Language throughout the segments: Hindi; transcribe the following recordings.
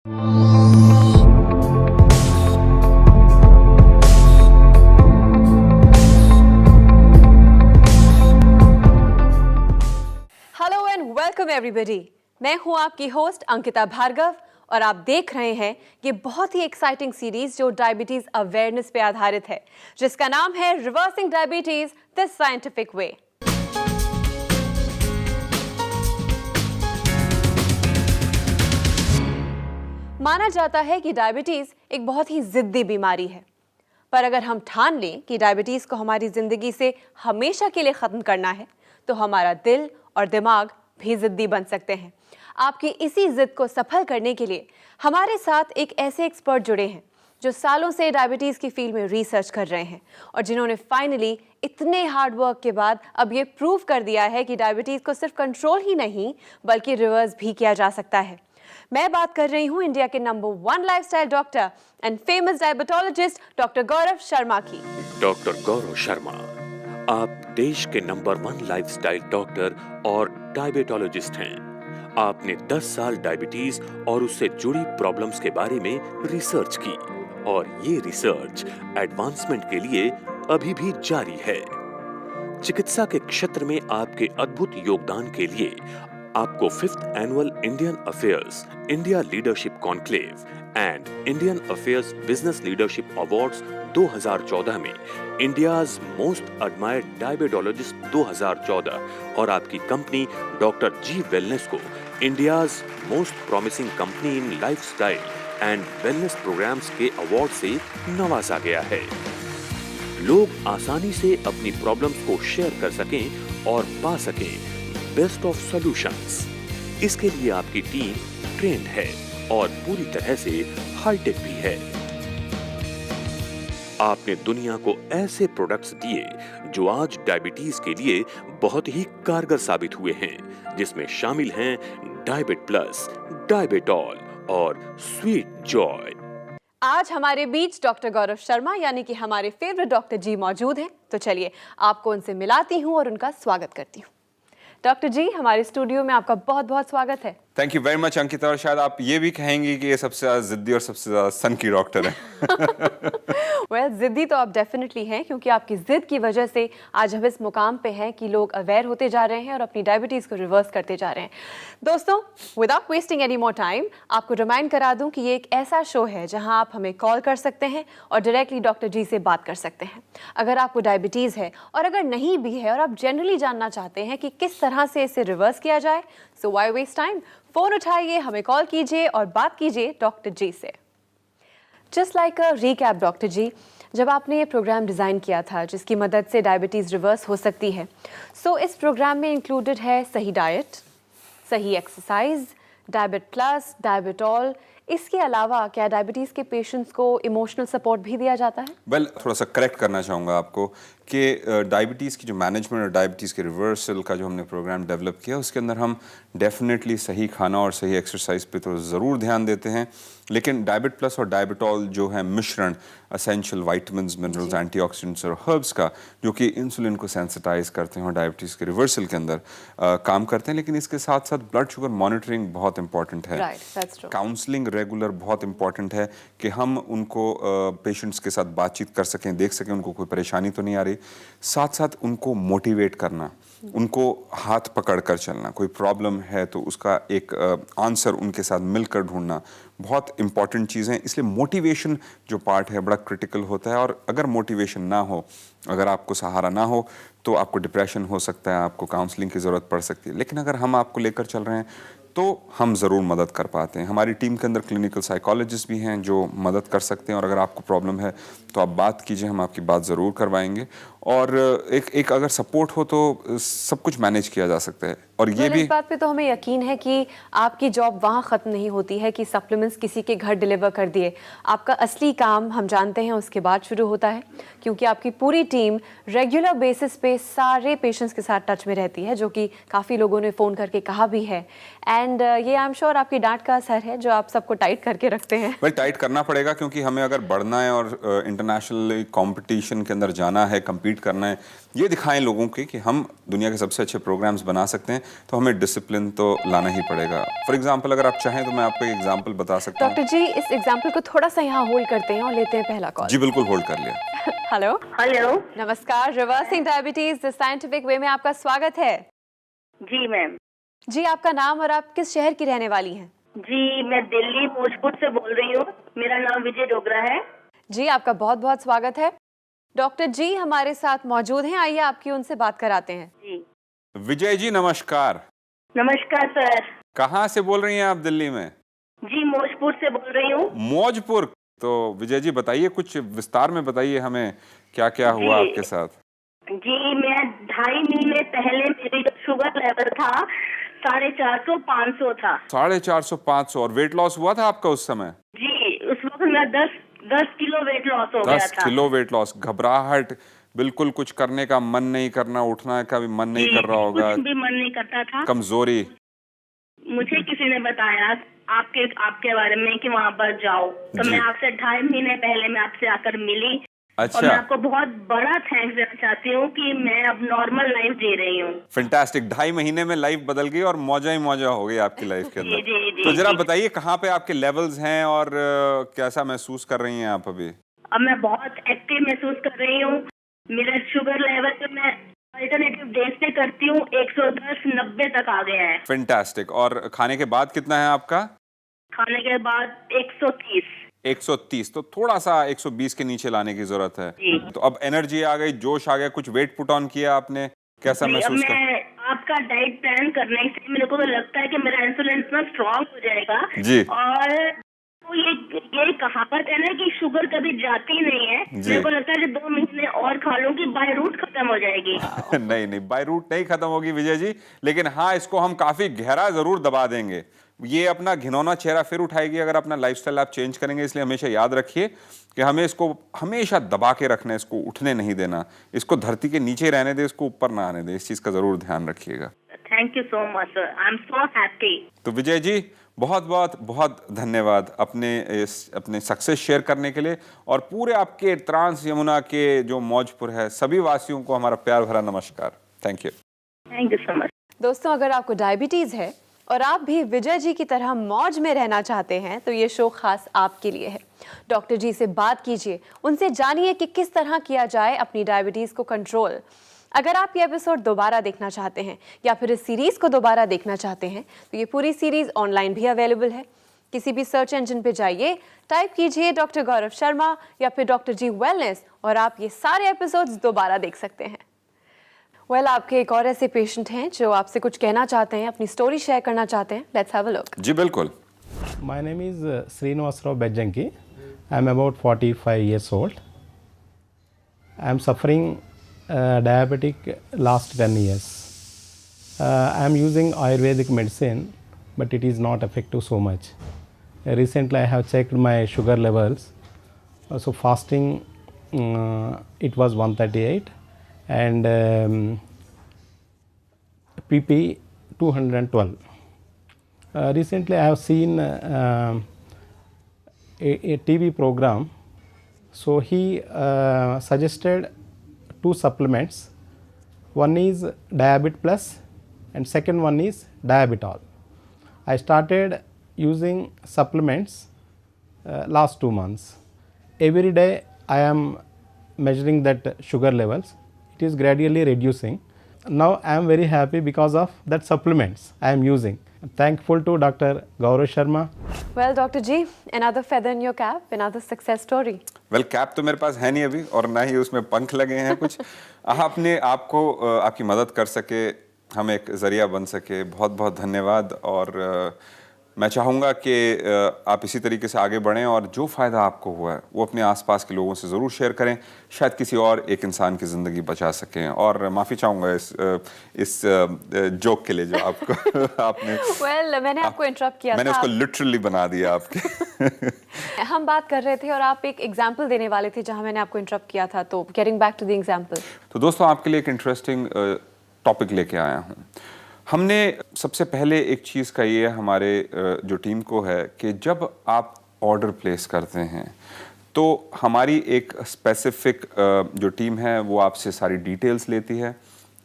Hello and welcome everybody. मैं हूं आपकी होस्ट अंकिता भार्गव और आप देख रहे हैं ये बहुत ही एक्साइटिंग सीरीज जो डायबिटीज अवेयरनेस पे आधारित है, जिसका नाम है रिवर्सिंग डायबिटीज द साइंटिफिक वे। माना जाता है कि डायबिटीज एक बहुत ही जिद्दी बीमारी है, पर अगर हम ठान लें कि डायबिटीज को हमारी जिंदगी से हमेशा के लिए खत्म करना है तो हमारा दिल और दिमाग भी जिद्दी बन सकते हैं। आपकी इसी जिद को सफल करने के लिए हमारे साथ एक ऐसे एक्सपर्ट जुड़े हैं जो सालों से डायबिटीज की फील्ड में रिसर्च कर रहे हैं और जिन्होंने फाइनली इतने हार्ड वर्क के बाद अब ये प्रूव कर दिया है कि डायबिटीज को सिर्फ कंट्रोल ही नहीं बल्कि रिवर्स भी किया जा सकता है। मैं बात कर रही हूं इंडिया के नंबर 1 lifestyle doctor and famous diabetologist doctor Gaurav Sharma की। डॉक्टर गौरव शर्मा, आप देश के नंबर 1 लाइफस्टाइल डॉक्टर और डायबिटोलॉजिस्ट हैं। आपने 10 साल डायबिटीज और उससे जुड़ी प्रॉब्लम्स के बारे में रिसर्च की और ये रिसर्च एडवांसमेंट के लिए अभी भी जारी है। चिकित्सा के क्षेत्र में आपके अद्भुत योगदान के लिए आपको 5th annual Indian affairs India leadership conclave and Indian affairs business leadership awards 2014 में इंडियाज मोस्ट एडमायर्ड डायबिटोलॉजिस्ट 2014 और आपकी कंपनी डॉक्टर जी वेलनेस को India's most promising company in lifestyle and wellness programmes के अवार्ड से नवाजा गया है। लोग आसानी से अपनी प्रॉब्लम्स को शेयर कर सकें और पा सकें बेस्ट ऑफ सॉल्यूशंस। इसके लिए आपकी टीम ट्रेंड है और पूरी तरह से हाईटेक भी है। आपने दुनिया को ऐसे प्रोडक्ट्स दिए जो आज डायबिटीज के लिए बहुत ही कारगर साबित हुए हैं, जिसमें शामिल हैं डायबिट प्लस, डायबिटॉल और स्वीट जॉय। आज हमारे बीच डॉक्टर गौरव शर्मा यानी कि हमारे फेवरेट डॉक्टर जी मौजूद हैं, तो चलिए आपको उनसे मिलाती हूं और उनका स्वागत करती हूं। डॉक्टर जी, हमारे स्टूडियो में आपका बहुत बहुत स्वागत है। Thank you very much Ankita, और शायद आप ये भी कहेंगी कि ये सबसे ज्यादा जिद्दी और सबसे ज्यादा सन की डॉक्टर है। वेल, जिद्दी तो आप डेफिनेटली हैं, क्योंकि आपकी जिद की वजह से आज हम इस मुकाम पे हैं कि लोग अवेयर होते जा रहे हैं और अपनी डायबिटीज को रिवर्स करते जा रहे हैं। दोस्तों, without wasting any more time, आपको रिमाइंड करा दूं कि ये एक ऐसा शो है जहां आप हमें कॉल कर सकते हैं और डायरेक्टली डॉक्टर जी से बात कर सकते हैं। अगर आपको डायबिटीज है और अगर नहीं भी है और आप जनरली जानना चाहते हैं कि किस तरह से इसे रिवर्स किया जाए, so why waste time, phone उठाइए, हमें कॉल कीजिए और बात कीजिए डॉक्टर जी से। Just like a recap doctor ji, जब आपने ये प्रोग्राम डिज़ाइन किया था जिसकी मदद से डायबिटीज़ रिवर्स हो सकती है, सो इस प्रोग्राम में इंक्लूडेड है सही डाइट, सही एक्सरसाइज, डायबिट प्लस, डायबिटॉल। इसके अलावा क्या डायबिटीज़ के पेशेंट्स को इमोशनल सपोर्ट भी दिया जाता है? वेल, थोड़ा सा करेक्ट करना चाहूँगा आपको कि डायबिटीज़ की जो मैनेजमेंट और डायबिटीज़ के रिवर्सल का जो हमने प्रोग्राम डेवलप किया, उसके अंदर हम डेफिनेटली सही खाना और सही एक्सरसाइज पे तो ज़रूर ध्यान देते हैं, लेकिन डायबिट प्लस और डायबिटॉल जो है मिश्रण एसेंशियल वाइटामिन्स, मिनरल्स, एंटीऑक्सीडेंट्स और हर्ब्स का, जो कि इंसुलिन को सेंसिटाइज करते हैं और डायबिटीज़ के रिवर्सल के अंदर काम करते हैं। लेकिन इसके साथ साथ ब्लड शुगर मॉनिटरिंग बहुत इंपॉर्टेंट है। काउंसलिंग रेगुलर बहुत इंपॉर्टेंट है कि हम उनको पेशेंट्स के साथ बातचीत कर सकें, देख सकें उनको कोई परेशानी तो नहीं आ रही। साथ साथ उनको मोटिवेट करना, उनको हाथ पकड़ कर चलना, कोई प्रॉब्लम है तो उसका एक आंसर उनके साथ मिलकर ढूंढना बहुत इंपॉर्टेंट चीज़ें। इसलिए मोटिवेशन जो पार्ट है बड़ा क्रिटिकल होता है, और अगर मोटिवेशन ना हो, अगर आपको सहारा ना हो, तो आपको डिप्रेशन हो सकता है, आपको काउंसलिंग की ज़रूरत पड़ सकती है। लेकिन अगर हम आपको लेकर चल रहे हैं तो हम ज़रूर मदद कर पाते हैं। हमारी टीम के अंदर क्लिनिकल साइकोलॉजिस्ट भी हैं जो मदद कर सकते हैं, और अगर आपको प्रॉब्लम है तो आप बात कीजिए, हम आपकी बात ज़रूर करवाएंगे। और एक अगर सपोर्ट हो तो सब कुछ मैनेज किया जा सकता है। और ये भी इस बात पे तो हमें यकीन है कि आपकी जॉब वहाँ ख़त्म नहीं होती है कि सप्लीमेंट्स किसी के घर डिलीवर कर दिए। आपका असली काम हम जानते हैं उसके बाद शुरू होता है, क्योंकि आपकी पूरी टीम रेगुलर बेसिस पे सारे पेशेंट्स के साथ टच में रहती है, जो कि काफ़ी लोगों ने फ़ोन करके कहा भी है। एंड ये आई एम श्योर आपकी डांट का असर है जो आप सबको टाइट करके रखते हैं। वेल, टाइट करना पड़ेगा, क्योंकि हमें अगर बढ़ना है और इंटरनेशनल कंपटीशन के अंदर जाना है, कम्पीट करना है, ये दिखाएं लोगों के कि हम दुनिया के सबसे अच्छे प्रोग्राम्स बना सकते हैं। तो हमें डिसिप्लिन तो लाना ही पड़ेगा। फॉर एग्जांपल अगर आप चाहें तो मैं आपको एक एग्जांपल बता सकता हूँ। डॉक्टर जी, इस एग्जाम्पल को थोड़ा सा यहाँ होल्ड करते हैं और लेते हैं पहला कॉल। जी बिल्कुल, होल्ड कर लिया। हेलो। हेलो। नमस्कार, reversing diabetes the scientific way में आपका स्वागत है। जी मैम। जी, आपका नाम और आप किस शहर की रहने वाली हैं? जी मैं दिल्ली भोजपुर से बोल रही हूँ। मेरा नाम विजय डोगरा है। जी, आपका बहुत बहुत स्वागत है। डॉक्टर जी हमारे साथ मौजूद हैं, आइए आपकी उनसे बात कराते हैं। जी विजय जी नमस्कार। नमस्कार सर। कहाँ से बोल रही हैं आप दिल्ली में? जी मौजपुर से बोल रही हूँ। मौजपुर। तो विजय जी बताइए, कुछ विस्तार में बताइए हमें क्या क्या हुआ जी। आपके साथ। जी मैं 2.5 महीने पहले मेरी जो शुगर लेवल था 450-500 था। 450-500 और वेट लॉस हुआ था आपका उस समय? जी उस वक्त मेरा 10 किलो वेट लॉस हो गया 10 था। Kilo weight loss. घबराहट, बिल्कुल कुछ करने का मन नहीं करना, उठना का भी मन नहीं कर रहा होगा, कुछ भी मन नहीं करता था। कमजोरी। मुझे किसी ने बताया आपके बारे में कि वहाँ पर जाओ, तो जी। मैं आपसे 2.5 महीने पहले मैं आपसे आकर मिली। और मैं अच्छा, आपको बहुत बड़ा थैंक्स देना चाहती हूँ कि मैं अब नॉर्मल लाइफ जी रही हूँ। फैंटास्टिक। 2.5 महीने में लाइफ बदल गई और मौजा ही मौजा हो गई आपकी लाइफ के जी अंदर। जी जी। तो जरा जी। बताइए कहाँ पे आपके लेवल्स हैं और कैसा महसूस कर रही हैं आप अभी? अब मैं बहुत एक्टिव महसूस कर रही हूँ। मेरा शुगर लेवल जो मैं अल्टरनेटिव डेज पे करती हूँ 110-90 तक आ गया है। फैंटास्टिक। और खाने के बाद कितना है आपका? खाने के बाद 130। 130। तो थोड़ा सा 120 के नीचे लाने की जरूरत है। जी। तो अब एनर्जी आ गई, जोश आ गया, कुछ वेट पुट ऑन किया आपने, कैसा जी, अब महसूस कर? मैं आपका डाइट प्लान करने से मेरे को तो लगता है कि मेरा इंसुलिन इतना स्ट्रांग हो जाएगा। जी। और तो ये कहावत है ना कि शुगर कभी जाती नहीं है। जी। मेरे को लगता है कि 2 महीने और खा लूंगी, बाय रूट खत्म हो जाएगी। नहीं नहीं, बाय रूट नहीं खत्म होगी विजय जी, लेकिन हाँ इसको हम काफी गहरा जरूर दबा देंगे। ये अपना घिनौना चेहरा फिर उठाएगी अगर अपना लाइफस्टाइल आप चेंज करेंगे। इसलिए हमेशा याद रखिए कि हमें इसको हमेशा दबा के रखना है, इसको उठने नहीं देना, इसको धरती के नीचे रहने दे, इसको ऊपर ना आने दे। इस चीज का जरूर ध्यान रखिएगा। Thank you so much sir, I am so happy. तो विजय जी बहुत बहुत बहुत धन्यवाद अपने सक्सेस शेयर करने के लिए, और पूरे आपके ट्रांस यमुना के जो मौजपुर है सभी वासियों को हमारा प्यार भरा नमस्कार। Thank you. Thank you so much. दोस्तों, अगर आपको डायबिटीज है और आप भी विजय जी की तरह मौज में रहना चाहते हैं तो ये शो खास आपके लिए है। डॉक्टर जी से बात कीजिए, उनसे जानिए कि किस तरह किया जाए अपनी डायबिटीज को कंट्रोल। अगर आप ये एपिसोड दोबारा देखना चाहते हैं या फिर इस सीरीज को दोबारा देखना चाहते हैं तो ये पूरी सीरीज ऑनलाइन भी अवेलेबल है। किसी भी सर्च इंजन पे जाइए, टाइप कीजिए डॉक्टर गौरव शर्मा या फिर डॉक्टर जी वेलनेस और आप ये सारे एपिसोड्स दोबारा देख सकते हैं। आपके एक और ऐसे पेशेंट हैं जो आपसे कुछ कहना चाहते हैं, अपनी स्टोरी शेयर करना चाहते हैं। Let's have a look. जी बिल्कुल। My name is Srinivasrao Bejjanki. I am about 45 years old. I am suffering diabetic last 10 years. I am using Ayurvedic medicine, but it is not effective so much. Recently, I have checked my sugar levels. So fasting, it was 138, and PP 212. Recently, I have seen a TV program. So he suggested 2 supplements. One is Diabet Plus, and second one is Diabetol. I started using supplements last 2 months. Every day I am measuring that sugar levels. It is gradually reducing. Now I am very happy because of that supplements I am using. Thankful to Dr. Gaurav Sharma. Well, Dr. G, another feather in your cap, another success story. Well cap तो मेरे पास है नहीं अभी, और ना ही उसमें पंख लगे हैं कुछ। आपने आपको आपकी मदद कर सके, हम एक जरिया बन सके, बहुत बहुत धन्यवाद। और मैं चाहूँगा कि आप इसी तरीके से आगे बढ़ें और जो फ़ायदा आपको हुआ है वो अपने आसपास के लोगों से ज़रूर शेयर करें, शायद किसी और एक इंसान की ज़िंदगी बचा सकें। और माफ़ी चाहूँगा इस जोक के लिए जो आपको आपने मैंने आपको इंटरप्ट किया मैंने था। उसको लिटरली बना दिया आपके। हम बात कर रहे थे और आप एक एग्जाम्पल देने वाले थे जहां मैंने आपको इंटरप्ट किया था, तो getting back to the example. तो दोस्तों आपके लिए एक इंटरेस्टिंग टॉपिक लेके आया हूँ। हमने सबसे पहले एक चीज़ का ये हमारे जो टीम को है कि जब आप ऑर्डर प्लेस करते हैं तो हमारी एक स्पेसिफिक जो टीम है वो आपसे सारी डिटेल्स लेती है,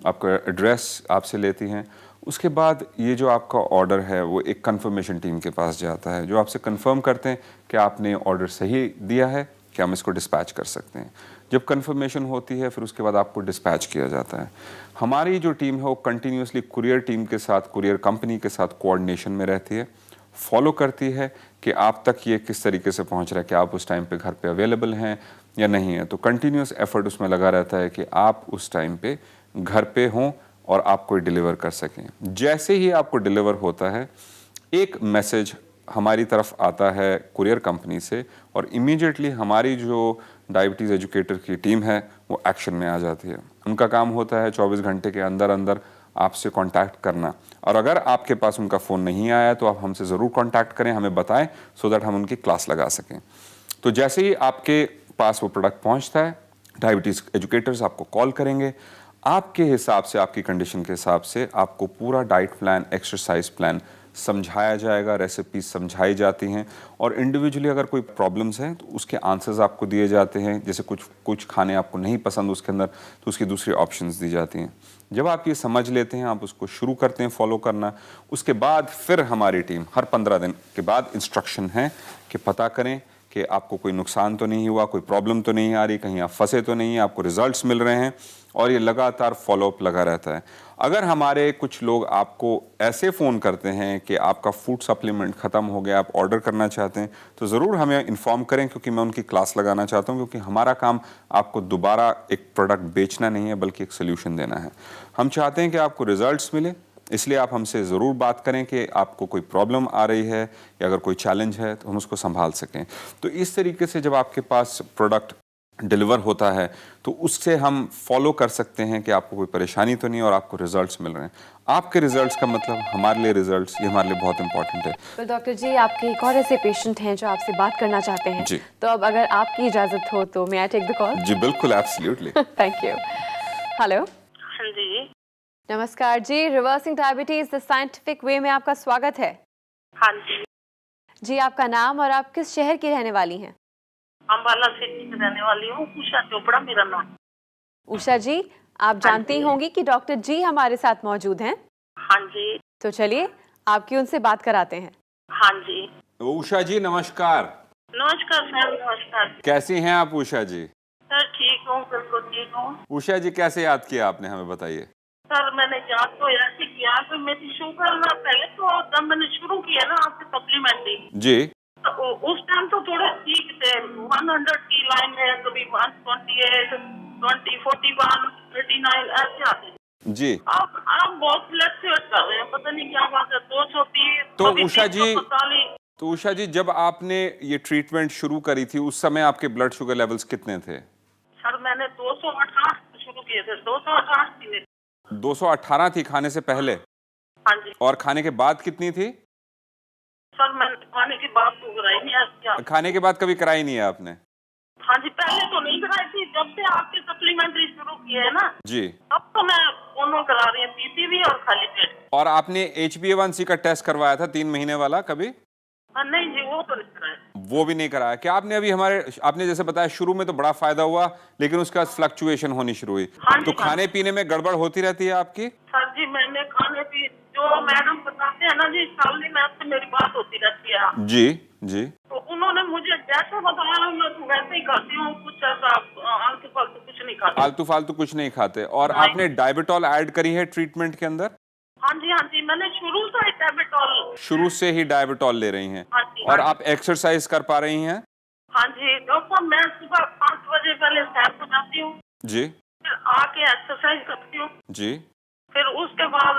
आपका एड्रेस आपसे लेती हैं, उसके बाद ये जो आपका ऑर्डर है वो एक कंफर्मेशन टीम के पास जाता है, जो आपसे कंफर्म करते हैं कि आपने ऑर्डर सही दिया है, कि हम इसको डिस्पैच कर सकते हैं। जब कंफर्मेशन होती है फिर उसके बाद आपको डिस्पैच किया जाता है। हमारी जो टीम है वो कंटिन्यूसली कुरियर टीम के साथ, कुरियर कंपनी के साथ कोऑर्डिनेशन में रहती है, फॉलो करती है कि आप तक ये किस तरीके से पहुंच रहा है, कि आप उस टाइम पे घर पे अवेलेबल हैं या नहीं है। तो कंटिन्यूस एफर्ट उसमें लगा रहता है कि आप उस टाइम पे घर पे हों और आपको डिलीवर कर सकें। जैसे ही आपको डिलीवर होता है एक मैसेज हमारी तरफ आता है कुरियर कंपनी से, और इमीडिएटली हमारी जो डायबिटीज़ एजुकेटर की टीम है वो एक्शन में आ जाती है। उनका काम होता है 24 घंटे के अंदर अंदर आपसे कांटेक्ट करना, और अगर आपके पास उनका फ़ोन नहीं आया तो आप हमसे ज़रूर कांटेक्ट करें, हमें बताएं, सो दैट हम उनकी क्लास लगा सकें। तो जैसे ही आपके पास वो प्रोडक्ट पहुंचता है, डायबिटीज़ एजुकेटर्स आपको कॉल करेंगे, आपके हिसाब से, आपकी कंडीशन के हिसाब से आपको पूरा डाइट प्लान, एक्सरसाइज प्लान समझाया जाएगा, रेसिपीज समझाई जाती हैं, और इंडिविजुअली अगर कोई प्रॉब्लम्स हैं तो उसके आंसर्स आपको दिए जाते हैं। जैसे कुछ खाने आपको नहीं पसंद उसके अंदर, तो उसकी दूसरी ऑप्शंस दी जाती हैं। जब आप ये समझ लेते हैं, आप उसको शुरू करते हैं फॉलो करना, उसके बाद फिर हमारी टीम हर 15 दिन के बाद इंस्ट्रक्शन है कि पता करें कि आपको कोई नुकसान तो नहीं हुआ, कोई प्रॉब्लम तो नहीं आ रही, कहीं आप फंसे तो नहीं हैं, आपको रिजल्ट्स मिल रहे हैं, और ये लगातार फॉलोअप लगा रहता है। अगर हमारे कुछ लोग आपको ऐसे फ़ोन करते हैं कि आपका फूड सप्लीमेंट ख़त्म हो गया, आप ऑर्डर करना चाहते हैं, तो ज़रूर हमें इन्फॉर्म करें, क्योंकि मैं उनकी क्लास लगाना चाहता हूं, क्योंकि हमारा काम आपको दोबारा एक प्रोडक्ट बेचना नहीं है बल्कि एक सोल्यूशन देना है। हम चाहते हैं कि आपको रिजल्ट्स मिले, इसलिए आप हमसे ज़रूर बात करें कि आपको कोई प्रॉब्लम आ रही है या अगर कोई चैलेंज है तो हम उसको संभाल सकें। तो इस तरीके से जब आपके पास प्रोडक्ट डिलीवर होता है तो उससे हम फॉलो कर सकते हैं कि आपको कोई परेशानी तो नहीं और आपको रिजल्ट्स मिल रहे हैं। आपके रिजल्ट्स का मतलब हमारे लिए रिजल्ट्स, ये हमारे लिए बहुत इंपॉर्टेंट है। तो डॉक्टर जी, आपके एक और ऐसे पेशेंट हैं जो आपसे बात करना चाहते हैं जी। तो अब अगर आपकी इजाज़त हो तो मैं आई टेक द कॉल? जी बिल्कुल, एब्सोल्युटली। Thank you. हेलो, हाँ जी। नमस्कार जी, reversing diabetes the scientific way में आपका स्वागत है। हाँ जी, जी, आपका नाम और आप किस शहर की रहने वाली हैं? अम्बाला सिटी में रहने वाली हूँ, उषा चोपड़ा मेरा नाम। उषा जी, आप जानती होंगी कि डॉक्टर जी हमारे साथ मौजूद हैं, हाँ जी। तो चलिए आपकी उनसे बात कराते हैं। हाँ जी। उषा जी नमस्कार। नमस्कार सर, नमस्कार। कैसी हैं आप उषा जी? सर ठीक हूँ, बिल्कुल ठीक हूँ। उषा जी कैसे याद किया आपने, हमें बताइए। सर मैंने याद तो ऐसे किया कि मेरी शुगर ना, पहले तो जब मैंने शुरू किया ना आपसे सप्लीमेंट्री, जी तो उस टाइम तो थोड़े ठीक थे, 100 की लाइन है, कभी 128, 20, 41, 39 ऐसे आते हैं। जी। आप बहुत फ्लक्चुएट कर रहे हैं, पता नहीं क्या बात है। 230 तो कभी उषा जी 345। तो उषा जी, जब आपने ये ट्रीटमेंट शुरू करी थी उस समय आपके ब्लड शुगर लेवल्स कितने थे? सर मैंने 218 शुरू किए थे, 218 थी मेरी। 218 थी खाने से पहले, हाँ जी। और खाने के बाद कितनी थी? सर मैंने खाने की बात तो कराई नहीं आज क्या। खाने के बाद कभी कराई नहीं है आपने? हाँ जी, पहले तो नहीं कराई थी, जब से आपके सप्लीमेंट्री शुरू किए है ना, जी। अब तो मैं दोनों करा रही हूँ, पीसीबी और खाली पेट। और आपने HbA1c का टेस्ट करवाया था 3 महीने वाला कभी? नहीं जी, वो तो नहीं कराया। वो भी नहीं कराया। क्या आपने अभी आपने जैसे बताया शुरू में तो बड़ा फायदा हुआ, लेकिन उसके बाद फ्लक्चुएशन होनी शुरू हुई, हाँ जी, तो खाने पीने में गड़बड़ होती रहती है आपकी? सर जी मैंने खाने पी जो मैडम बताते हैं ना जी, सामने में आपसे मेरी बात होती रहती है। जी जी। तो उन्होंने मुझे जैसे बताया मैं तो वैसे ही करती हूँ, कुछ ऐसा आलतू फालतू कुछ नहीं खाती। आलतू फालतू कुछ नहीं खाते। और नहीं। आपने डायबिटॉल ऐड करी है ट्रीटमेंट के अंदर? हाँ जी, मैंने शुरू से ही डायबिटॉल। शुरू से ही डायबिटॉल ले रही हैं? हाँ जी। और आप एक्सरसाइज कर पा रही हैं? हाँ जी डॉक्टर साहब, मैं सुबह 5 बजे पहले सैर को जाती हूँ, जी फिर आके एक्सरसाइज करती हूँ, जी। फिर उसके बाद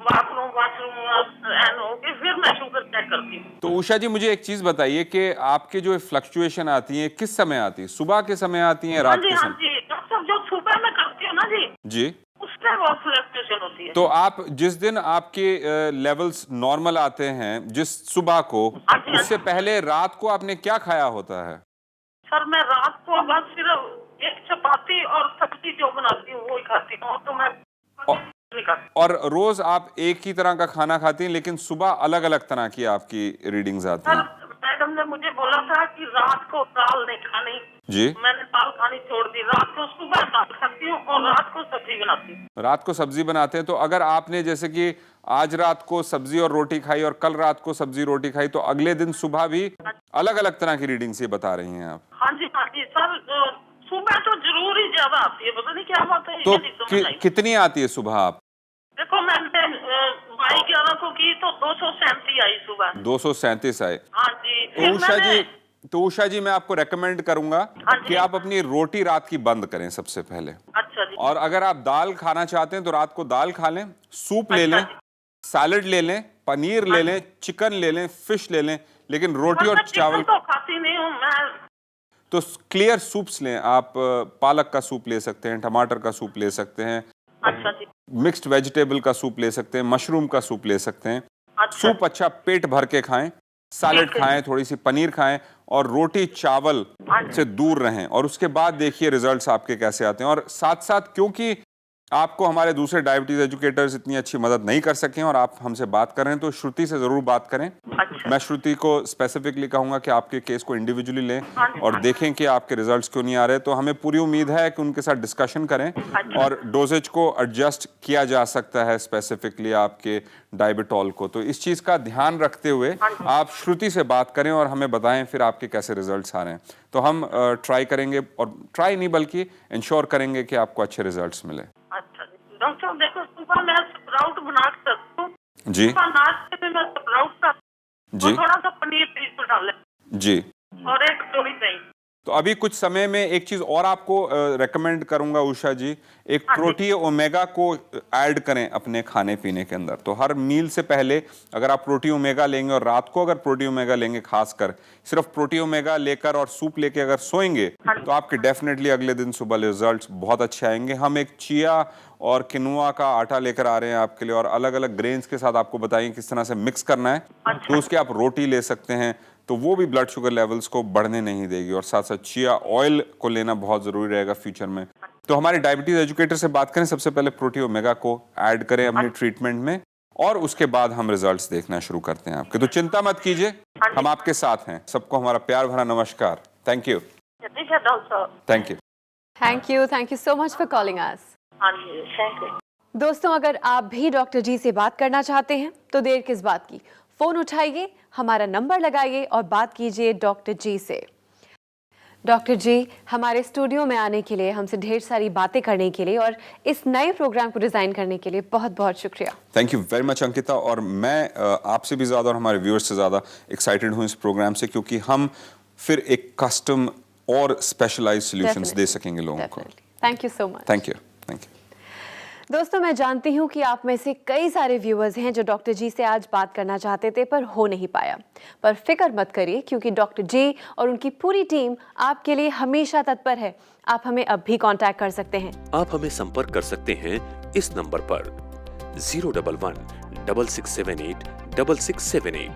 वाशरूम एंड होके फिर मैं शुगर चेक करती हूँ। तो उषा जी मुझे एक चीज बताइए कि आपके जो फ्लक्चुएशन आती है किस समय आती है? सुबह के समय आती है, रात के हाँ समय? जी डॉक्टर साहब, जो सुबह में करती हूँ ना जी, जी। उसमें बहुत फ्लक्चुएशन होती है। तो आप जिस दिन आपके लेवल्स नॉर्मल आते हैं, जिस सुबह को, हाँ जी, उससे पहले रात को आपने क्या खाया होता है? सर मैं रात को बस सिर्फ एक चपाती और सब्जी जो बनाती हूँ वो ही खाती हूँ, तो मैं नहीं खाती। और रोज आप एक ही तरह का खाना खाती हैं, लेकिन सुबह अलग अलग तरह की आपकी रीडिंग्स आती सर हैं? मैडम ने मुझे बोला बोला था कि रात को दाल नहीं खानी। जी। मैंने दाल खानी छोड़ दी। रात को सुबह दाल खाती हूँ और रात को सब्जी बनाती हूँ। रात को सब्जी बनाते हैं, तो अगर आपने जैसे कि आज रात को सब्जी और रोटी खाई और कल रात को सब्जी रोटी खाई, तो अगले दिन सुबह भी अलग अलग तरह की रीडिंग्स ये बता रही हैं आप। हाँ जी सर, सुबह तो जरूर ही ज्यादा आती है, पता नहीं क्या बात है। तो ये नहीं समझ आई। कितनी आती है सुबह आप? देखो मैंने 22/11 को की तो 237 आई सुबह। 237 आए। हाँ जी। तो उषा जी मैं आपको रेकमेंड करूंगा हाँ जी। कि आप अपनी रोटी रात की बंद करें सबसे पहले। अच्छा जी। और अगर आप दाल खाना चाहते हैं तो रात को दाल खा लें, सूप ले अच्छा लें, सैलड ले लें, पनीर ले लें, चिकन ले लें, फिश ले लें, लेकिन रोटी और चावल तो खाती नहीं हूँ मैं। तो क्लियर सूप्स लें आप। पालक का सूप ले सकते हैं, टमाटर का सूप ले सकते हैं, अच्छा जी। मिक्स्ड वेजिटेबल का सूप ले सकते हैं, मशरूम का सूप ले सकते हैं। अच्छा। सूप अच्छा पेट भर के खाएं, सैलड खाएं, थोड़ी सी पनीर खाएं और रोटी चावल से दूर रहें, और उसके बाद देखिए रिजल्ट्स आपके कैसे आते हैं। और साथ साथ क्योंकि आपको हमारे दूसरे डायबिटीज एजुकेटर्स इतनी अच्छी मदद नहीं कर सके और आप हमसे बात कर रहे हैं, तो श्रुति से जरूर बात करें। अच्छा। मैं श्रुति को स्पेसिफिकली कहूंगा कि आपके केस को इंडिविजुअली लें और देखें कि आपके रिजल्ट्स क्यों नहीं आ रहे। तो हमें पूरी उम्मीद है कि उनके साथ डिस्कशन करें और डोजेज को एडजस्ट किया जा सकता है स्पेसिफिकली आपके डायबिटॉल को। तो इस चीज का ध्यान रखते हुए आप श्रुति से बात करें और हमें बताएं फिर आपके कैसे रिजल्ट्स आ रहे हैं। तो हम ट्राई करेंगे, और ट्राई नहीं बल्कि इंश्योर करेंगे कि आपको अच्छे रिजल्ट्स मिले। अच्छा जी। डॉक्टर देखो, सुबह मैं स्प्राउट बना के रखती हूँ। जी सुबह नाश्ते में मैं स्प्राउट का जी थोड़ा सा पनीर पीस डाले जी। और एक कटोरी दही। तो अभी कुछ समय में एक चीज और आपको रेकमेंड करूंगा उषा जी, एक प्रोटीन ओमेगा को ऐड करें अपने खाने पीने के अंदर। तो हर मील से पहले अगर आप प्रोटीन ओमेगा लेंगे और रात को अगर प्रोटीन ओमेगा लेंगे, खासकर सिर्फ प्रोटीन ओमेगा लेकर और सूप लेके अगर सोएंगे, तो आपके डेफिनेटली अगले दिन सुबह रिजल्ट्स बहुत अच्छे आएंगे। हम एक चिया और किनुआ का आटा लेकर आ रहे हैं आपके लिए, और अलग अलग ग्रेन्स के साथ आपको बताएंगे किस तरह से मिक्स करना है। तो उसके आप रोटी ले सकते हैं, तो वो भी ब्लड शुगर लेवल्स को बढ़ने नहीं देगी। और साथ साथ चिया ऑयल को लेना बहुत जरूरी रहेगा फ्यूचर में। तो हमारे डायबिटीज एजुकेटर से बात करें, सबसे पहले प्रोटीन ओमेगा को ऐड करें अपने ट्रीटमेंट में, और उसके बाद हम रिजल्ट्स देखना शुरू करते हैं आपके। तो चिंता मत कीजिए, हम आपके साथ हैं। सबको हमारा प्यार भरा नमस्कार। Thank you. ठीक है doctor. Thank you. Thank you so much for calling us. हाँ जी, थैंक यू। दोस्तों, अगर आप भी डॉक्टर जी से बात करना चाहते हैं तो देर किस बात की, फोन उठाइए, हमारा नंबर लगाइए और बात कीजिए डॉक्टर जी से। डॉक्टर जी, हमारे स्टूडियो में आने के लिए, हमसे ढेर सारी बातें करने के लिए और इस नए प्रोग्राम को डिजाइन करने के लिए बहुत बहुत शुक्रिया। Thank you very much Ankita. और मैं आपसे भी ज़्यादा और हमारे व्यूअर्स से ज़्यादा एक्साइटेड हूँ इस प्रोग्राम से, क्योंकि हम फिर एक कस्टम और स्पेशलाइज्ड सॉल्यूशंस दे सकेंगे लोगों को। Thank you so much. Thank you. Thank you. दोस्तों, मैं जानती हूँ कि आप में से कई सारे व्यूअर्स हैं जो डॉक्टर जी से आज बात करना चाहते थे पर हो नहीं पाया। पर फिक्र मत करिए, क्योंकि डॉक्टर जी और उनकी पूरी टीम आपके लिए हमेशा तत्पर है। आप हमें अब भी कांटेक्ट कर सकते हैं। आप हमें संपर्क कर सकते हैं इस नंबर पर 011 6678 6678।